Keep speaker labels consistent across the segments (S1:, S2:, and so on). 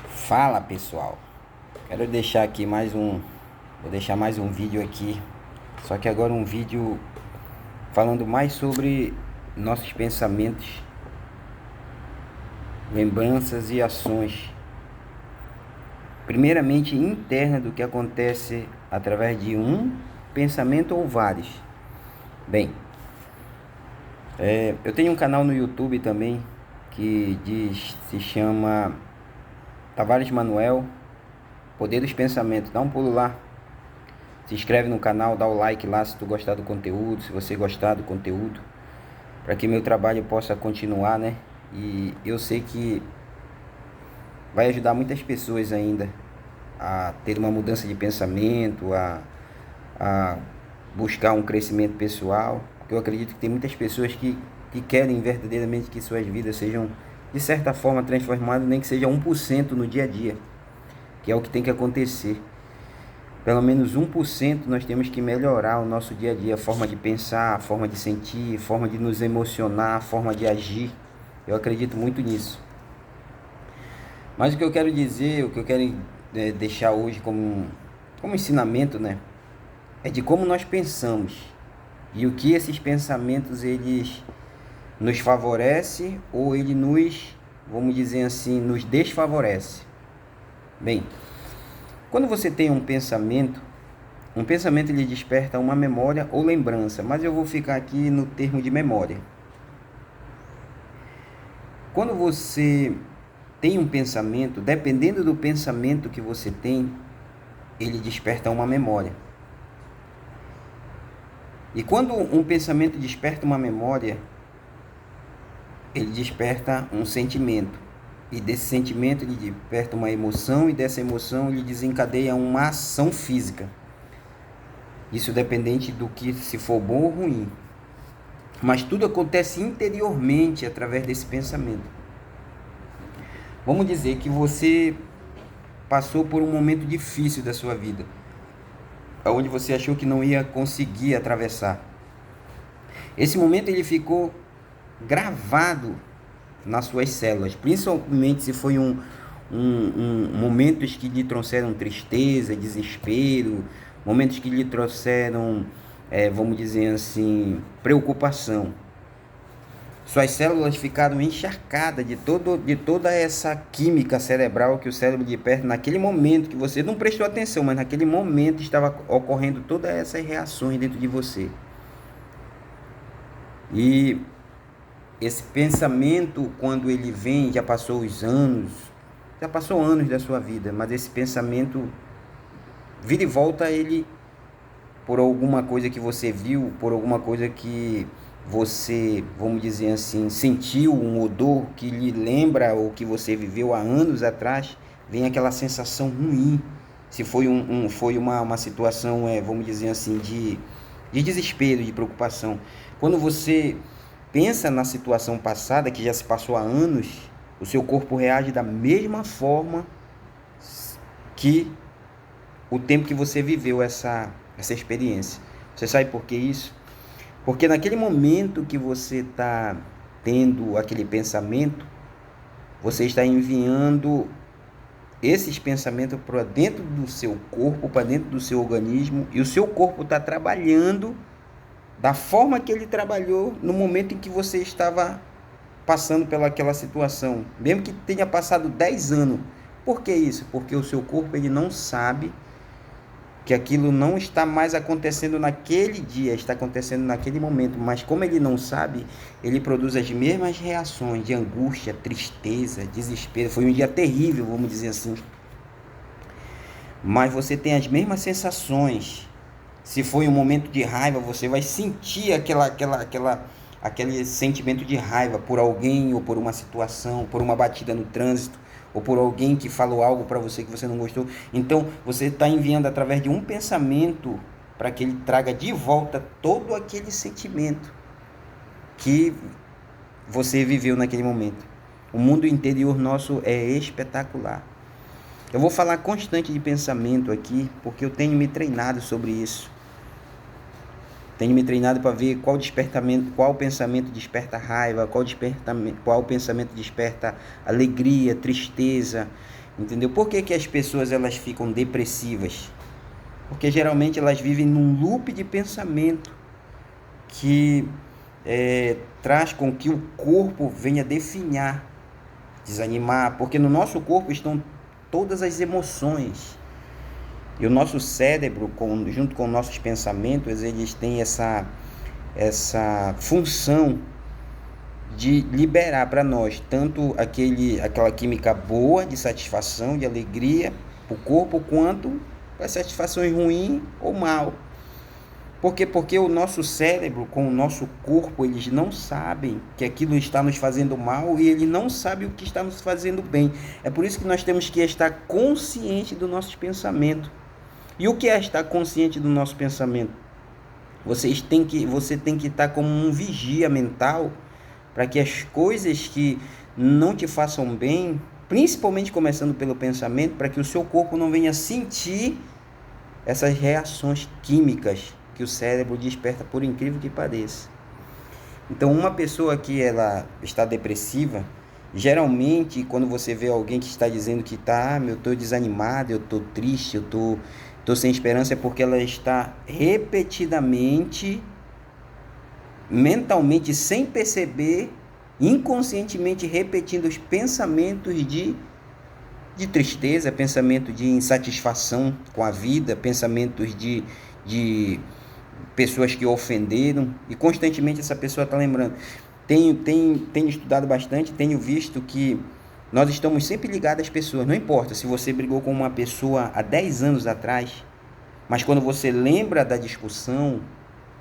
S1: Fala pessoal, quero deixar aqui vou deixar mais um vídeo aqui, só que agora um vídeo falando mais sobre nossos pensamentos, lembranças e ações, primeiramente interna do que acontece através de um pensamento ou vários. Bem, eu tenho um canal no YouTube também que se chama Tavares Manuel, Poder dos Pensamentos. Dá um pulo lá, se inscreve no canal, dá o like lá se tu gostar do conteúdo, se você gostar do conteúdo, para que meu trabalho possa continuar, né? E eu sei que vai ajudar muitas pessoas ainda a ter uma mudança de pensamento, a buscar um crescimento pessoal, porque eu acredito que tem muitas pessoas que querem verdadeiramente que suas vidas sejam de certa forma transformadas, nem que seja 1% no dia a dia, que é o que tem que acontecer. Pelo menos 1% nós temos que melhorar o nosso dia a dia, a forma de pensar, a forma de sentir, a forma de nos emocionar, a forma de agir. Eu acredito muito nisso. Mas o que eu quero dizer, o que eu quero deixar hoje como ensinamento, né, é de como nós pensamos e o que esses pensamentos eles nos favorecem ou ele nos, vamos dizer assim, nos desfavorece. Bem, quando você tem um pensamento ele desperta uma memória ou lembrança, mas eu vou ficar aqui no termo de memória. Quando você tem um pensamento, dependendo do pensamento que você tem, ele desperta uma memória. E quando um pensamento desperta uma memória, ele desperta um sentimento. E desse sentimento ele desperta uma emoção, e dessa emoção ele desencadeia uma ação física. Isso dependente do que, se for bom ou ruim. Mas tudo acontece interiormente através desse pensamento. Vamos dizer que você passou por um momento difícil da sua vida, onde você achou que não ia conseguir atravessar. Esse momento ele ficou gravado nas suas células, principalmente se foi momentos que lhe trouxeram tristeza, desespero, momentos que lhe trouxeram, vamos dizer assim, preocupação. Suas células ficaram encharcadas de toda essa química cerebral que o cérebro desperta naquele momento, que você não prestou atenção, mas naquele momento estava ocorrendo todas essas reações dentro de você. E esse pensamento, quando ele vem, já passou anos da sua vida, mas esse pensamento vira e volta ele por alguma coisa que você viu, por alguma coisa que você, vamos dizer assim, sentiu um odor que lhe lembra o que você viveu há anos atrás, vem aquela sensação ruim. Se foi foi uma situação, vamos dizer assim, de desespero, de preocupação. Quando você pensa na situação passada, que já se passou há anos, o seu corpo reage da mesma forma que o tempo que você viveu essa experiência. Você sabe por que isso? Porque naquele momento que você está tendo aquele pensamento, você está enviando esses pensamentos para dentro do seu corpo, para dentro do seu organismo, e o seu corpo está trabalhando da forma que ele trabalhou no momento em que você estava passando pelaquela situação, mesmo que tenha passado 10 anos. Por que isso? Porque o seu corpo ele não sabe que aquilo não está mais acontecendo naquele dia, está acontecendo naquele momento, mas como ele não sabe, ele produz as mesmas reações de angústia, tristeza, desespero. Foi um dia terrível, vamos dizer assim, mas você tem as mesmas sensações. Se foi um momento de raiva, você vai sentir aquele sentimento de raiva por alguém, ou por uma situação, por uma batida no trânsito, ou por alguém que falou algo para você que você não gostou. Então, você está enviando através de um pensamento para que ele traga de volta todo aquele sentimento que você viveu naquele momento. O mundo interior nosso é espetacular. Eu vou falar constante de pensamento aqui, porque eu tenho me treinado sobre isso. Tenho me treinado para ver qual pensamento desperta raiva, qual pensamento desperta alegria, tristeza. Entendeu? Por que que as pessoas elas ficam depressivas? Porque geralmente elas vivem num loop de pensamento que traz com que o corpo venha definhar, desanimar, porque no nosso corpo estão todas as emoções. E o nosso cérebro, junto com nossos pensamentos, eles têm essa função de liberar para nós tanto aquela química boa de satisfação, de alegria para o corpo, quanto as satisfações ruins ou mal. Por quê? Porque o nosso cérebro com o nosso corpo, eles não sabem que aquilo está nos fazendo mal e ele não sabe o que está nos fazendo bem. É por isso que nós temos que estar consciente do nosso pensamento. E o que é estar consciente do nosso pensamento? Você tem que estar como um vigia mental para que as coisas que não te façam bem, principalmente começando pelo pensamento, para que o seu corpo não venha sentir essas reações químicas que o cérebro desperta, por incrível que pareça. Então, uma pessoa que ela está depressiva, geralmente, quando você vê alguém que está dizendo que eu estou desanimado, eu estou triste, eu estou sem esperança, é porque ela está repetidamente, mentalmente, sem perceber, inconscientemente repetindo os pensamentos de tristeza, pensamento de insatisfação com a vida, pensamentos de pessoas que ofenderam, e constantemente essa pessoa está lembrando. Tenho estudado bastante, tenho visto que nós estamos sempre ligados às pessoas, não importa se você brigou com uma pessoa há 10 anos atrás, mas quando você lembra da discussão,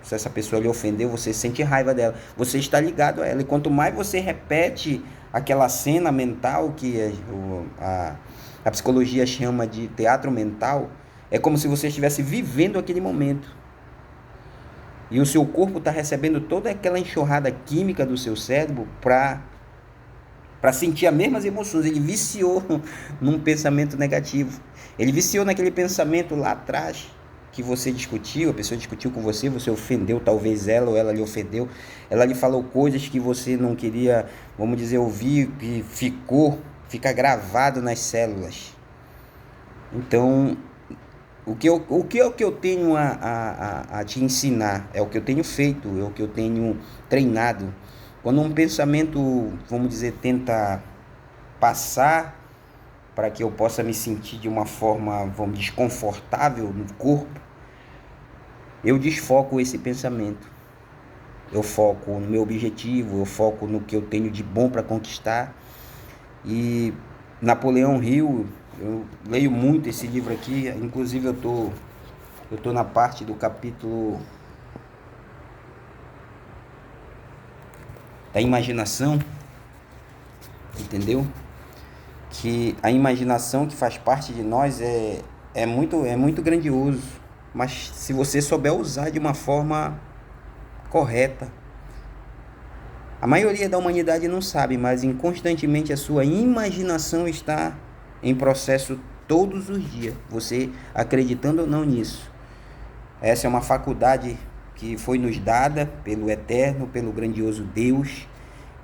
S1: se essa pessoa lhe ofendeu, você sente raiva dela, você está ligado a ela, e quanto mais você repete aquela cena mental que a psicologia chama de teatro mental, é como se você estivesse vivendo aquele momento. E o seu corpo está recebendo toda aquela enxurrada química do seu cérebro para sentir as mesmas emoções. Ele viciou num pensamento negativo. Ele viciou naquele pensamento lá atrás que você discutiu, a pessoa discutiu com você, você ofendeu talvez ela, ou ela lhe ofendeu, ela lhe falou coisas que você não queria, vamos dizer, ouvir, que fica gravado nas células. Então, o que eu tenho a te ensinar, é o que eu tenho feito, é o que eu tenho treinado. Quando um pensamento, vamos dizer, tenta passar para que eu possa me sentir de uma forma, desconfortável no corpo, eu desfoco esse pensamento. Eu foco no meu objetivo, eu foco no que eu tenho de bom para conquistar. E Napoleão Hill, eu leio muito esse livro aqui, inclusive eu tô na parte do capítulo da imaginação, entendeu? Que a imaginação que faz parte de nós é muito grandioso, mas se você souber usar de uma forma correta. A maioria da humanidade não sabe, mas constantemente a sua imaginação está em processo todos os dias, você acreditando ou não nisso. Essa é uma faculdade que foi nos dada pelo Eterno, pelo grandioso Deus,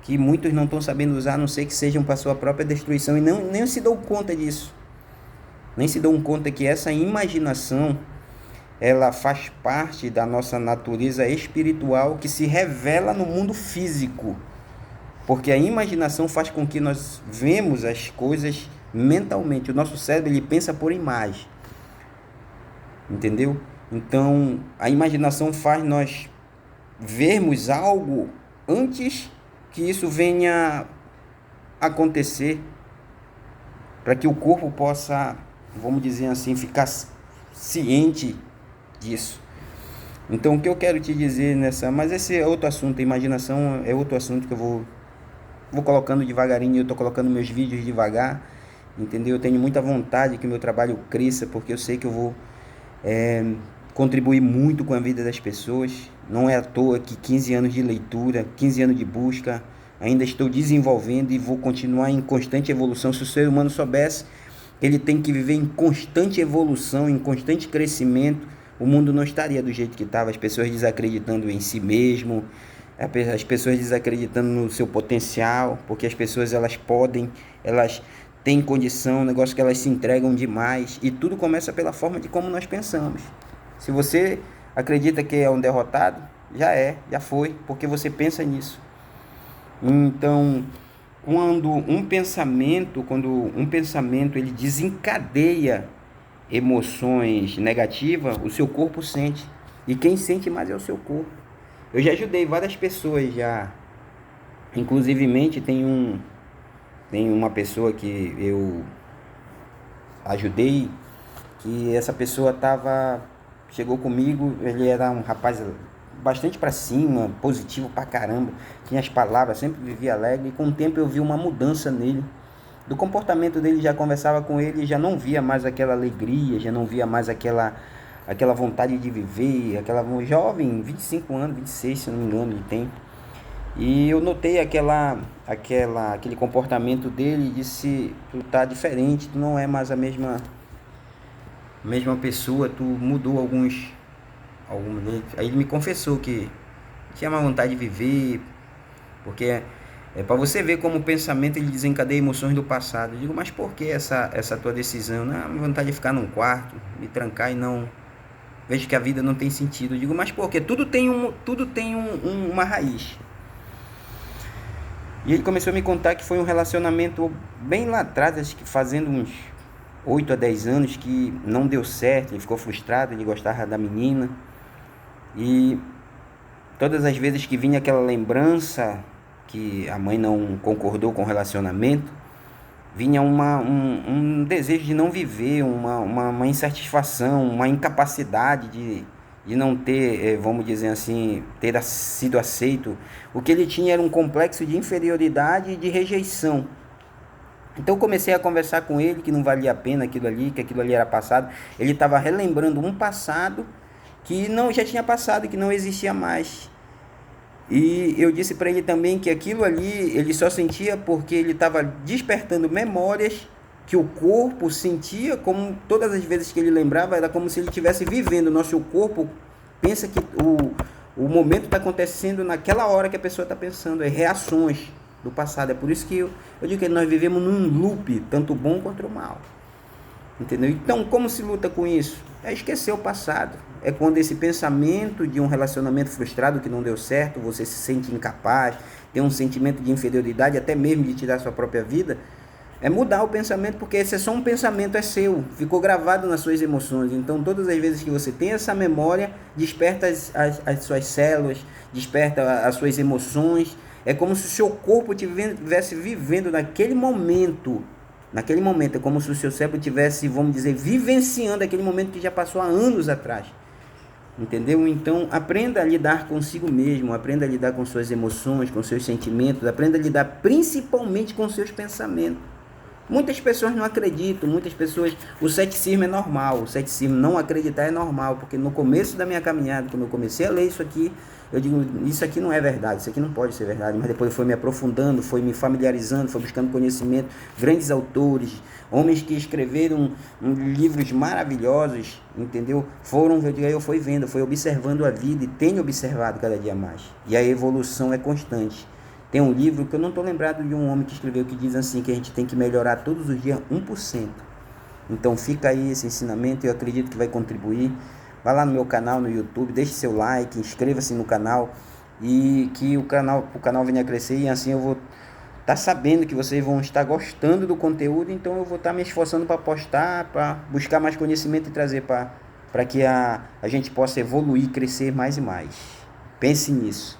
S1: que muitos não estão sabendo usar, a não ser que sejam para sua própria destruição, e nem se dão conta disso. Nem se dão conta que essa imaginação, ela faz parte da nossa natureza espiritual que se revela no mundo físico. Porque a imaginação faz com que nós vemos as coisas mentalmente. O nosso cérebro, ele pensa por imagem. Entendeu? Então, a imaginação faz nós vermos algo antes que isso venha acontecer, para que o corpo possa, vamos dizer assim, ficar ciente disso. Então, o que eu quero te dizer mas esse é outro assunto, a imaginação é outro assunto que eu vou colocando devagarinho. Eu estou colocando meus vídeos devagar, entendeu? Eu tenho muita vontade que o meu trabalho cresça, porque eu sei que eu vou contribuir muito com a vida das pessoas. Não é à toa que 15 anos de leitura, 15 anos de busca, ainda estou desenvolvendo e vou continuar em constante evolução. Se o ser humano soubesse, ele tem que viver em constante evolução, em constante crescimento, o mundo não estaria do jeito que estava. As pessoas desacreditando em si mesmo, as pessoas desacreditando no seu potencial, porque as pessoas elas têm condição, negócio que elas se entregam demais, e tudo começa pela forma de como nós pensamos. Se você acredita que é um derrotado, já foi, porque você pensa nisso. Então, quando um pensamento ele desencadeia emoções negativas, o seu corpo sente. E quem sente mais é o seu corpo. Eu já ajudei várias pessoas já. Inclusivemente tem uma pessoa que eu ajudei, que essa pessoa chegou comigo, ele era um rapaz bastante para cima, positivo pra caramba, tinha as palavras, sempre vivia alegre, e com o tempo eu vi uma mudança nele. Do comportamento dele, já conversava com ele, já não via mais aquela alegria, já não via mais aquela vontade de viver, jovem, 25 anos, 26, se não me engano, ele tem. E eu notei aquele comportamento dele e disse: tu tá diferente, tu não é mais a mesma pessoa, tu mudou alguns deles. Aí ele me confessou que tinha mais vontade de viver, porque é para você ver como o pensamento ele desencadeia emoções do passado. Eu digo: mas por que essa tua decisão? Não, minha vontade de ficar num quarto, me trancar e não vejo que a vida não tem sentido. Eu digo: mas por quê? Tudo tem uma raiz. E ele começou a me contar que foi um relacionamento bem lá atrás, acho que fazendo uns 8 a 10 anos, que não deu certo, ele ficou frustrado, ele gostava da menina. E todas as vezes que vinha aquela lembrança que a mãe não concordou com o relacionamento, vinha um desejo de não viver, uma insatisfação, uma incapacidade de não ter, vamos dizer assim, ter sido aceito. O que ele tinha era um complexo de inferioridade e de rejeição. Então eu comecei a conversar com ele que não valia a pena aquilo ali, que aquilo ali era passado. Ele estava relembrando um passado que não já tinha passado, que não existia mais. E eu disse para ele também que aquilo ali ele só sentia porque ele estava despertando memórias que o corpo sentia, como todas as vezes que ele lembrava, era como se ele estivesse vivendo. O nosso corpo pensa que o momento está acontecendo naquela hora que a pessoa está pensando, é reações do passado. É por isso que eu digo que nós vivemos num loop, tanto bom quanto o mal. Entendeu? Então, como se luta com isso? É esquecer o passado. É quando esse pensamento de um relacionamento frustrado que não deu certo, você se sente incapaz, tem um sentimento de inferioridade, até mesmo de tirar sua própria vida, é mudar o pensamento, porque esse é só um pensamento, é seu, ficou gravado nas suas emoções. Então, todas as vezes que você tem essa memória, desperta as suas células, desperta as suas emoções. É como se o seu corpo estivesse vivendo naquele momento. Naquele momento, é como se o seu cérebro estivesse, vamos dizer, vivenciando aquele momento que já passou há anos atrás. Entendeu? Então, aprenda a lidar consigo mesmo, aprenda a lidar com suas emoções, com seus sentimentos, aprenda a lidar principalmente com seus pensamentos. Muitas pessoas não acreditam, o ceticismo é normal, o ceticismo não acreditar é normal, porque no começo da minha caminhada, quando eu comecei a ler isso aqui, eu digo, isso aqui não é verdade, isso aqui não pode ser verdade, mas depois foi me aprofundando, foi me familiarizando, foi buscando conhecimento, grandes autores, homens que escreveram livros maravilhosos, entendeu? Eu fui vendo, fui observando a vida e tenho observado cada dia mais, e a evolução é constante. Tem um livro que eu não estou lembrado de um homem que escreveu, que diz assim, que a gente tem que melhorar todos os dias 1%. Então fica aí esse ensinamento, eu acredito que vai contribuir. Vai lá no meu canal no YouTube, deixe seu like, inscreva-se no canal e que o canal venha a crescer, e assim eu vou estar sabendo que vocês vão estar gostando do conteúdo, então eu vou estar me esforçando para postar, para buscar mais conhecimento e trazer para que a gente possa evoluir, crescer mais e mais. Pense nisso.